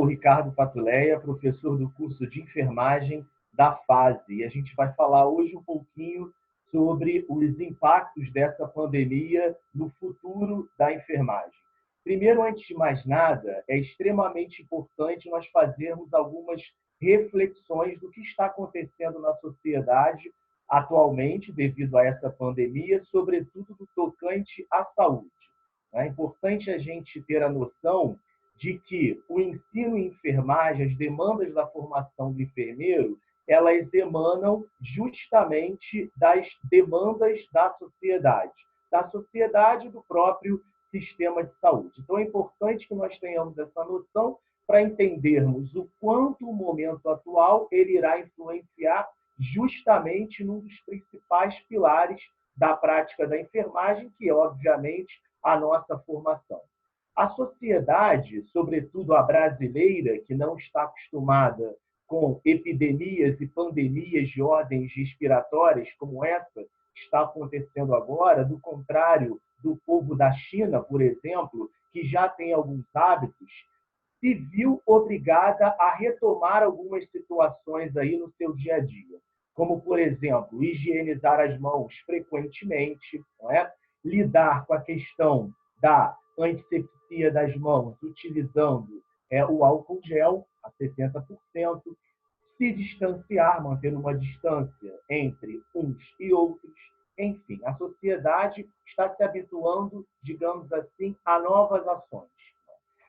Ricardo Patuleia, professor do curso de enfermagem da FASE. E a gente vai falar hoje um pouquinho sobre os impactos dessa pandemia no futuro da enfermagem. Primeiro, antes de mais nada, é extremamente importante nós fazermos algumas reflexões do que está acontecendo na sociedade atualmente, devido a essa pandemia, sobretudo do tocante à saúde. É importante a gente ter a noção de que o ensino em enfermagem, as demandas da formação do enfermeiro, elas emanam justamente das demandas da sociedade e do próprio sistema de saúde. Então, é importante que nós tenhamos essa noção para entendermos o quanto o momento atual ele irá influenciar justamente num dos principais pilares da prática da enfermagem, que é, obviamente, a nossa formação. A sociedade, sobretudo a brasileira, que não está acostumada com epidemias e pandemias de ordens respiratórias como essa que está acontecendo agora, do contrário do povo da China, por exemplo, que já tem alguns hábitos, se viu obrigada a retomar algumas situações aí no seu dia a dia, como, por exemplo, higienizar as mãos frequentemente, não é? Lidar com a questão da antisepsia das mãos, utilizando o álcool gel a 70%, se distanciar, manter uma distância entre uns e outros. Enfim, a sociedade está se habituando, digamos assim, a novas ações.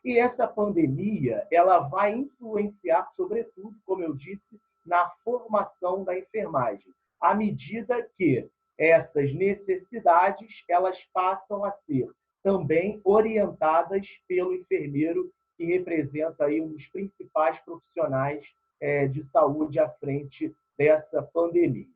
E essa pandemia ela vai influenciar, sobretudo, como eu disse, na formação da enfermagem, à medida que essas necessidades elas passam a ser também orientadas pelo enfermeiro, que representa aí um dos principais profissionais de saúde à frente dessa pandemia.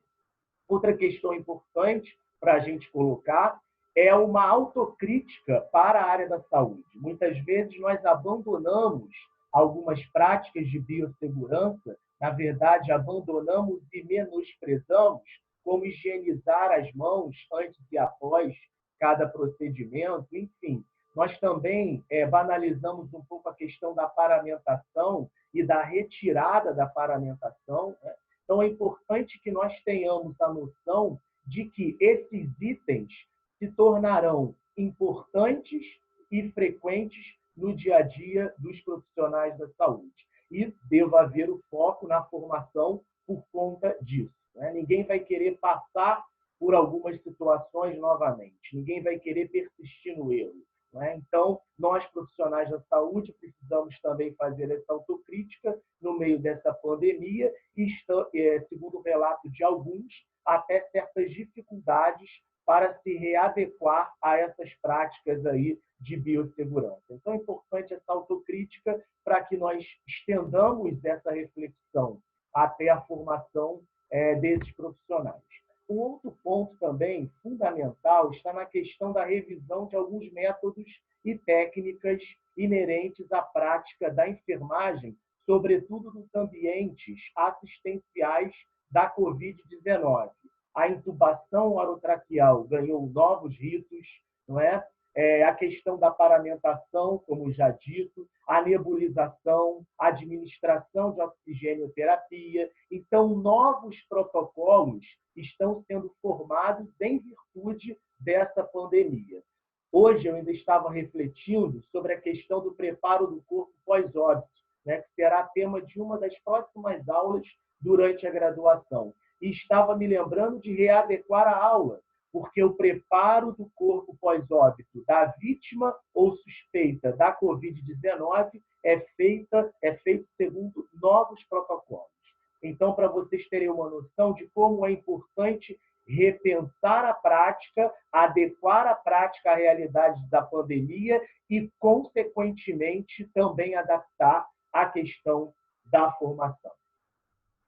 Outra questão importante para a gente colocar é uma autocrítica para a área da saúde. Muitas vezes nós abandonamos algumas práticas de biossegurança, na verdade, abandonamos e menosprezamos, como higienizar as mãos antes e após cada procedimento, enfim. Nós também banalizamos um pouco a questão da paramentação e da retirada da paramentação, né? Então, é importante que nós tenhamos a noção de que esses itens se tornarão importantes e frequentes no dia a dia dos profissionais da saúde. E deva haver o foco na formação por conta disso, né? Ninguém vai querer passar por algumas situações novamente, ninguém vai querer persistir no erro, né? Então, nós, profissionais da saúde, precisamos também fazer essa autocrítica no meio dessa pandemia e, segundo o relato de alguns, até certas dificuldades para se readequar a essas práticas aí de biossegurança. Então, é importante essa autocrítica para que nós estendamos essa reflexão até a formação desses profissionais. Um outro ponto também fundamental está na questão da revisão de alguns métodos e técnicas inerentes à prática da enfermagem, sobretudo nos ambientes assistenciais da Covid-19. A intubação orotraqueal ganhou novos ritos, não é? A questão da paramentação, como já dito, a nebulização, a administração de oxigênio-terapia. Então, novos protocolos estão sendo formados em virtude dessa pandemia. Hoje, eu ainda estava refletindo sobre a questão do preparo do corpo pós-óbito, né, que será tema de uma das próximas aulas durante a graduação. E estava me lembrando de readequar a aula, porque o preparo do corpo pós-óbito da vítima ou suspeita da Covid-19 é feito segundo novos protocolos. Então, para vocês terem uma noção de como é importante repensar a prática, adequar a prática à realidade da pandemia e, consequentemente, também adaptar a questão da formação.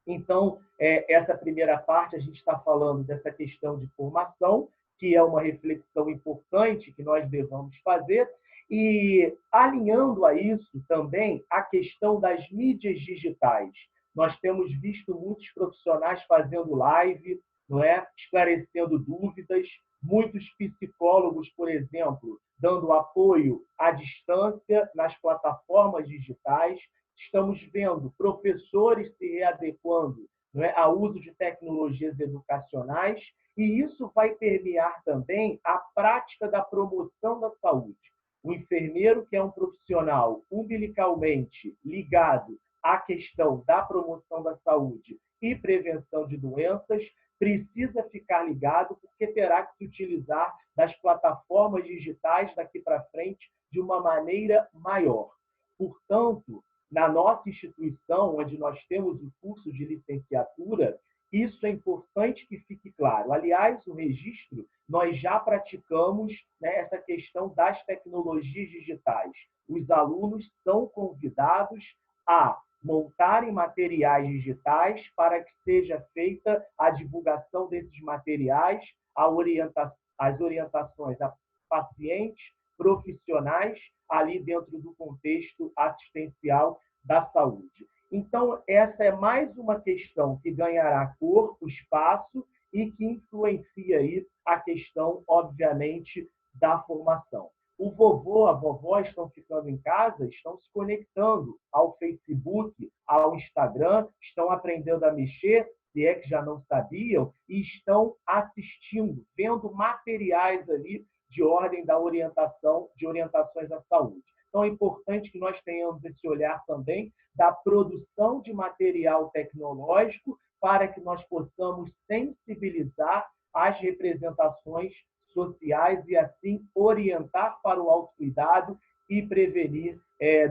Então, essa primeira parte, a gente está falando dessa questão de formação, que é uma reflexão importante que nós devemos fazer, e alinhando a isso também a questão das mídias digitais. Nós temos visto muitos profissionais fazendo live, não é? Esclarecendo dúvidas, muitos psicólogos, por exemplo, dando apoio à distância nas plataformas digitais. estamos vendo professores se readequando, não é, ao uso de tecnologias educacionais, e isso vai permear também a prática da promoção da saúde. O enfermeiro, que é um profissional umbilicalmente ligado à questão da promoção da saúde e prevenção de doenças, precisa ficar ligado porque terá que se utilizar das plataformas digitais daqui para frente de uma maneira maior. Portanto, na nossa instituição, onde nós temos o curso de licenciatura, isso é importante que fique claro. Aliás, o registro, nós já praticamos, né, essa questão das tecnologias digitais. Os alunos são convidados a montarem materiais digitais para que seja feita a divulgação desses materiais, as orientações a pacientes, profissionais, ali dentro do contexto assistencial da saúde. Então, essa é mais uma questão que ganhará corpo, espaço e que influencia aí a questão, obviamente, da formação. O vovô, a vovó estão ficando em casa, estão se conectando ao Facebook, ao Instagram, estão aprendendo a mexer, se é que já não sabiam, e estão assistindo, vendo materiais ali de ordem da orientação, de orientações à saúde. Então, é importante que nós tenhamos esse olhar também da produção de material tecnológico para que nós possamos sensibilizar as representações sociais e, assim, orientar para o autocuidado e prevenir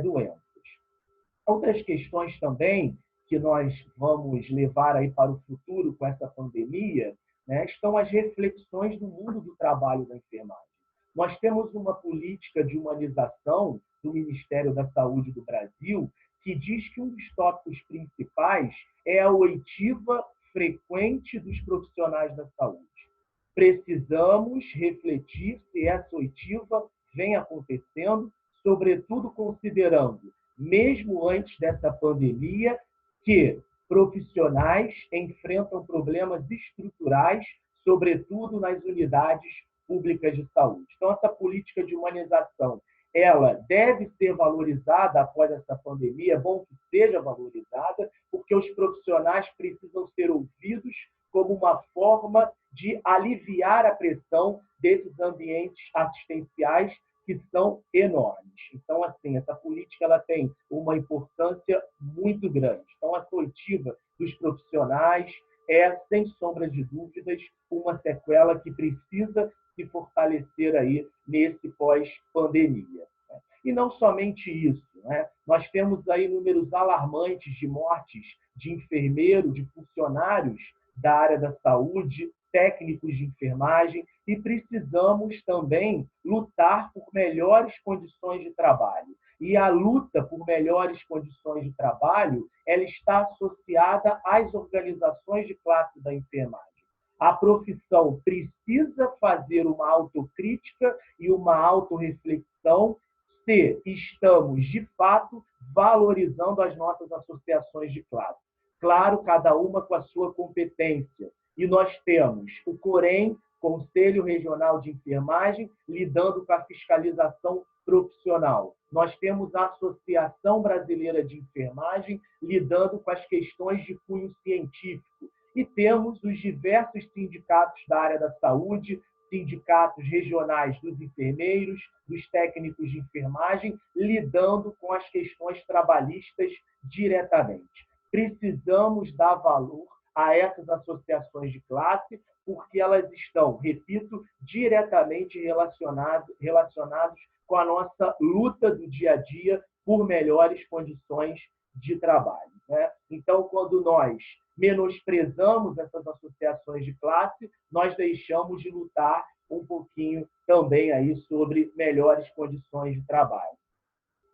doenças. Outras questões também que nós vamos levar aí para o futuro com essa pandemia, né, estão as reflexões do mundo do trabalho da enfermagem. Nós temos uma política de humanização do Ministério da Saúde do Brasil que diz que um dos tópicos principais é a oitiva frequente dos profissionais da saúde. Precisamos refletir se essa oitiva vem acontecendo, sobretudo considerando, mesmo antes dessa pandemia, que profissionais enfrentam problemas estruturais, sobretudo nas unidades públicas de saúde. Então, essa política de humanização, ela deve ser valorizada após essa pandemia, é bom que seja valorizada, porque os profissionais precisam ser ouvidos como uma forma de aliviar a pressão desses ambientes assistenciais que são enormes. Então, assim, essa política ela tem uma importância muito grande. Então, a oitiva dos profissionais é, sem sombra de dúvidas, uma sequela que precisa se fortalecer aí nesse pós-pandemia. E não somente isso, né? Nós temos aí números alarmantes de mortes de enfermeiro, de funcionários da área da saúde, técnicos de enfermagem, e precisamos também lutar por melhores condições de trabalho. E a luta por melhores condições de trabalho, ela está associada às organizações de classe da enfermagem. A profissão precisa fazer uma autocrítica e uma autorreflexão se estamos, de fato, valorizando as nossas associações de classe. Claro, cada uma com a sua competência. E nós temos o COREN, Conselho Regional de Enfermagem, lidando com a fiscalização profissional. Nós temos a Associação Brasileira de Enfermagem, lidando com as questões de cunho científico. E temos os diversos sindicatos da área da saúde, sindicatos regionais dos enfermeiros, dos técnicos de enfermagem, lidando com as questões trabalhistas diretamente. Precisamos dar valor a essas associações de classe, porque elas estão, repito, diretamente relacionadas com a nossa luta do dia a dia por melhores condições de trabalho, né? Então, quando nós menosprezamos essas associações de classe, nós deixamos de lutar um pouquinho também aí sobre melhores condições de trabalho.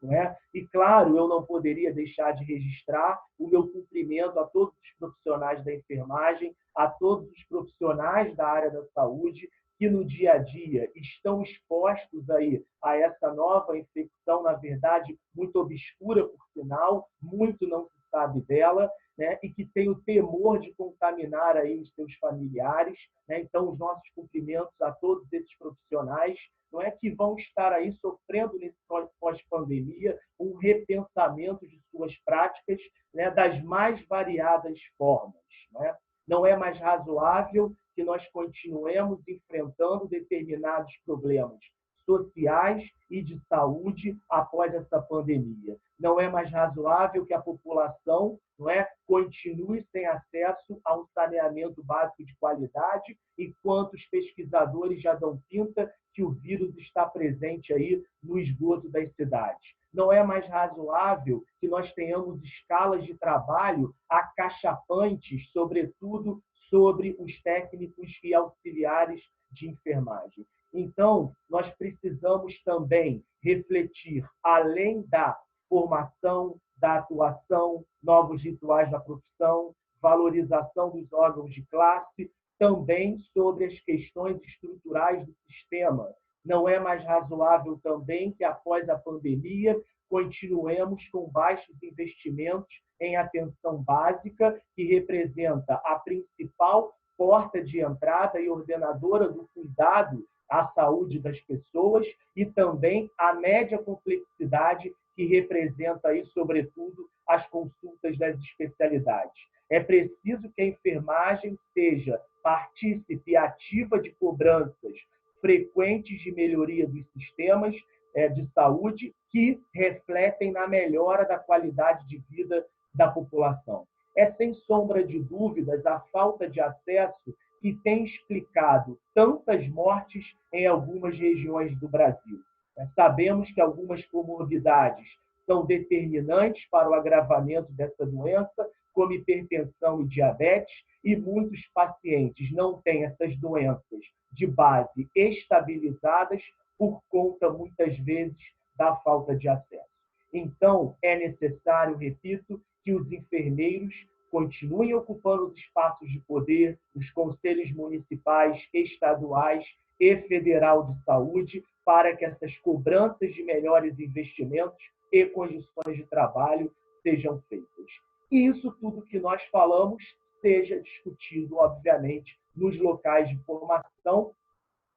Não é? E, claro, eu não poderia deixar de registrar o meu cumprimento a todos os profissionais da enfermagem, a todos os profissionais da área da saúde, que no dia a dia estão expostos aí a essa nova infecção, na verdade, muito obscura, por sinal, muito não se sabe dela, né? E que tem o temor de contaminar aí os seus familiares, né? Então, os nossos cumprimentos a todos esses profissionais, não é que vão estar aí sofrendo nesse pós-pandemia um repensamento de suas práticas, né, das mais variadas formas, né? Não é mais razoável que nós continuemos enfrentando determinados problemas sociais e de saúde após essa pandemia. Não é mais razoável que a população, não é, continue sem acesso a um saneamento básico de qualidade, enquanto os pesquisadores já dão pinta que o vírus está presente aí no esgoto das cidades. Não é mais razoável que nós tenhamos escalas de trabalho acachapantes, sobretudo sobre os técnicos e auxiliares de enfermagem. Então, nós precisamos também refletir, além da formação, da atuação, novos rituais da profissão, valorização dos órgãos de classe, também sobre as questões estruturais do sistema. Não é mais razoável também que, após a pandemia, continuemos com baixos investimentos em atenção básica, que representa a principal porta de entrada e ordenadora do cuidado à saúde das pessoas, e também a média complexidade que representa aí, sobretudo, as consultas das especialidades. É preciso que a enfermagem seja partícipe ativa de cobranças frequentes de melhoria dos sistemas de saúde que refletem na melhora da qualidade de vida da população. É, sem sombra de dúvidas, a falta de acesso que tem explicado tantas mortes em algumas regiões do Brasil. Sabemos que algumas comorbidades são determinantes para o agravamento dessa doença, como hipertensão e diabetes, e muitos pacientes não têm essas doenças de base estabilizadas por conta, muitas vezes, da falta de acesso. Então, é necessário, repito, que os enfermeiros continuem ocupando os espaços de poder, os conselhos municipais, estaduais e federal de saúde, para que essas cobranças de melhores investimentos e condições de trabalho sejam feitas. E isso tudo que nós falamos seja discutido, obviamente, nos locais de formação,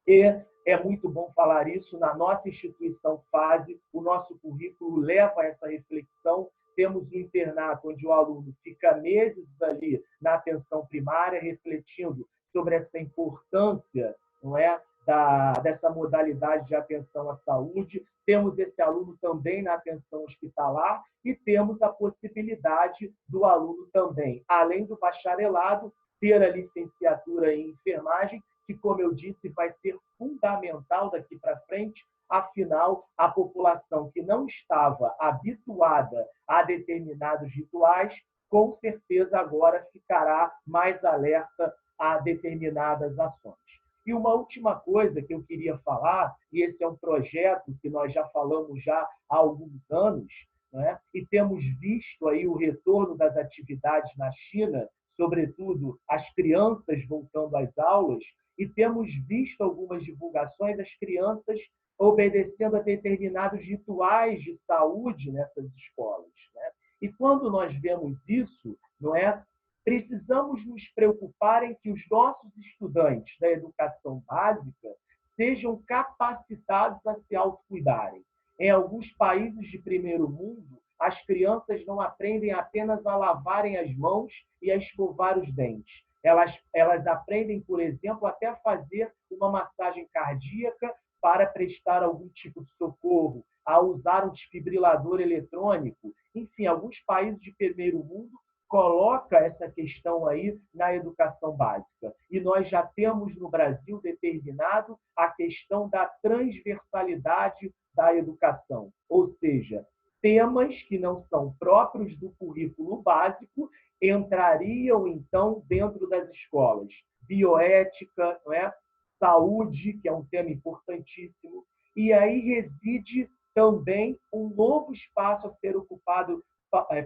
e é muito bom falar isso na nossa instituição FASE, o nosso currículo leva essa reflexão. Temos um internato onde o aluno fica meses ali na atenção primária, refletindo sobre essa importância, não é, dessa modalidade de atenção à saúde. Temos esse aluno também na atenção hospitalar e temos a possibilidade do aluno também, além do bacharelado, ter a licenciatura em enfermagem, que, como eu disse, vai ser fundamental daqui para frente. Afinal, a população que não estava habituada a determinados rituais, com certeza agora ficará mais alerta a determinadas ações. E uma última coisa que eu queria falar, e esse é um projeto que nós já falamos já há alguns anos, né? E temos visto aí o retorno das atividades na China, sobretudo as crianças voltando às aulas, e temos visto algumas divulgações das crianças obedecendo a determinados rituais de saúde nessas escolas, né? E quando nós vemos isso, não é? Precisamos nos preocupar em que os nossos estudantes da educação básica sejam capacitados a se autocuidarem. Em alguns países de primeiro mundo, as crianças não aprendem apenas a lavarem as mãos e a escovar os dentes. Elas aprendem, por exemplo, até a fazer uma massagem cardíaca para prestar algum tipo de socorro, a usar um desfibrilador eletrônico. Enfim, alguns países de primeiro mundo coloca essa questão aí na educação básica. E nós já temos no Brasil determinado a questão da transversalidade da educação, ou seja, temas que não são próprios do currículo básico entrariam, então, dentro das escolas. Bioética, não é? Saúde, que é um tema importantíssimo, e aí reside também um novo espaço a ser ocupado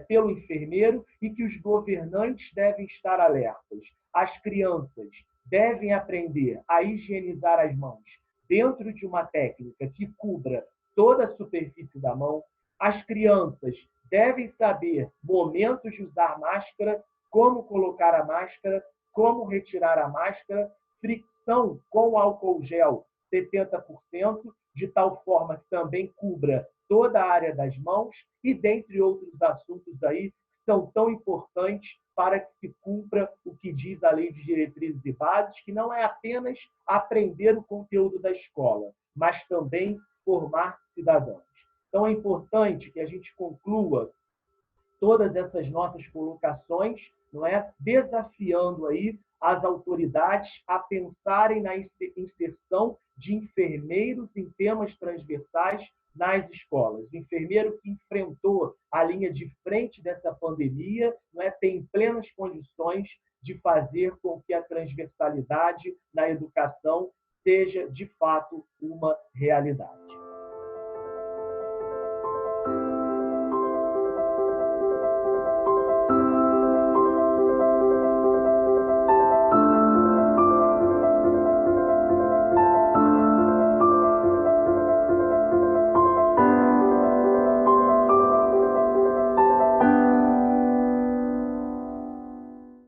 pelo enfermeiro e que os governantes devem estar alertas. As crianças devem aprender a higienizar as mãos dentro de uma técnica que cubra toda a superfície da mão. As crianças devem saber momentos de usar máscara, como colocar a máscara, como retirar a máscara, fricção com álcool gel 70%, de tal forma que também cubra toda a área das mãos e dentre outros assuntos aí que são tão importantes para que se cumpra o que diz a Lei de Diretrizes e Bases, que não é apenas aprender o conteúdo da escola, mas também formar cidadãos. Então, é importante que a gente conclua todas essas nossas colocações, não é? Desafiando aí as autoridades a pensarem na inserção de enfermeiros em temas transversais nas escolas. O enfermeiro que enfrentou a linha de frente dessa pandemia, não é, tem plenas condições de fazer com que a transversalidade na educação seja, de fato, uma realidade.